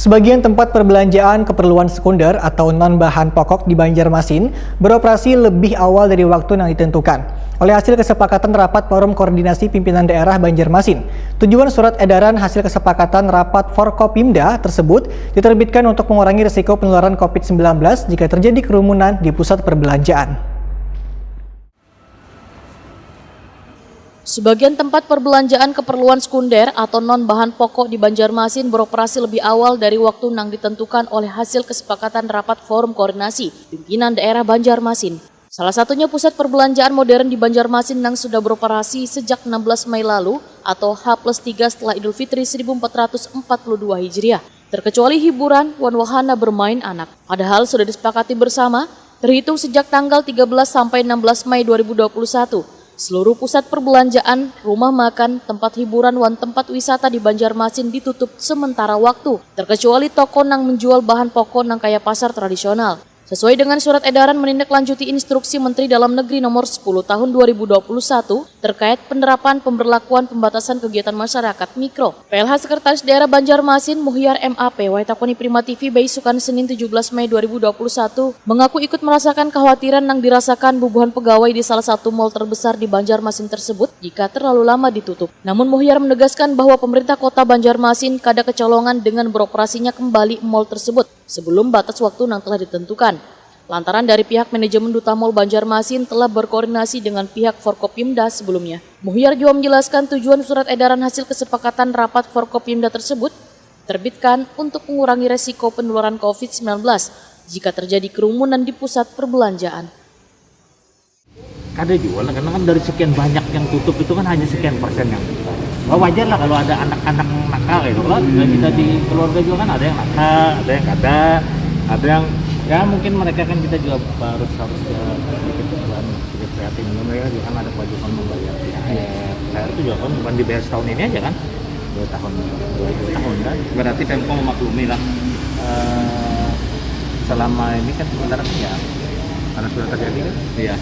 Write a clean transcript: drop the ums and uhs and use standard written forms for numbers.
Sebagian tempat perbelanjaan keperluan sekunder atau non-bahan pokok di Banjarmasin beroperasi lebih awal dari waktu yang ditentukan. Oleh hasil kesepakatan rapat Forum Koordinasi Pimpinan Daerah Banjarmasin, tujuan surat edaran hasil kesepakatan rapat Forkopimda tersebut diterbitkan untuk mengurangi risiko penularan COVID-19 jika terjadi kerumunan di pusat perbelanjaan. Sebagian tempat perbelanjaan keperluan sekunder atau non-bahan pokok di Banjarmasin beroperasi lebih awal dari waktu yang ditentukan oleh hasil kesepakatan rapat Forum Koordinasi Pimpinan Daerah Banjarmasin. Salah satunya pusat perbelanjaan modern di Banjarmasin yang sudah beroperasi sejak 16 Mei lalu atau H+3 setelah Idul Fitri 1442 Hijriah. Terkecuali hiburan, wahana bermain anak. Padahal sudah disepakati bersama, terhitung sejak tanggal 13 sampai 16 Mei 2021. Seluruh pusat perbelanjaan, rumah makan, tempat hiburan, dan tempat wisata di Banjarmasin ditutup sementara waktu, terkecuali toko yang menjual bahan pokok yang kayak pasar tradisional. Sesuai dengan surat edaran menindaklanjuti instruksi Menteri Dalam Negeri nomor 10 tahun 2021 terkait penerapan pemberlakuan pembatasan kegiatan masyarakat mikro. PLH Sekretaris Daerah Banjarmasin Muhyar MAP Waitakoni Prima TV Baisukan Senin 17 Mei 2021 mengaku ikut merasakan kekhawatiran yang dirasakan bubuhan pegawai di salah satu mal terbesar di Banjarmasin tersebut jika terlalu lama ditutup. Namun Muhyar menegaskan bahwa pemerintah kota Banjarmasin kada kecolongan dengan beroperasinya kembali mal tersebut sebelum batas waktu yang telah ditentukan. Lantaran dari pihak manajemen Duta Mall Banjarmasin telah berkoordinasi dengan pihak Forkopimda sebelumnya. Muhyar juga menjelaskan tujuan surat edaran hasil kesepakatan rapat Forkopimda tersebut terbitkan untuk mengurangi resiko penularan COVID-19 jika terjadi kerumunan di pusat perbelanjaan. Kada jual, karena kan dari sekian banyak yang tutup itu kan hanya sekian persen yang wajar lah kalau ada anak-anak nakal gitu kan. Dan kita di keluarga juga kan ada yang nakal, ada yang kada, ada yang ya mungkin mereka kan kita juga harus sedikit prihatin juga, mereka juga kan ada kewajiban membayar THR itu juga kan bukan dibayar setahun ini aja kan, 2 tahun kan, berarti Pemko memaklumi lah selama ini kan sementara kan ya karena sudah terjadi kan iya.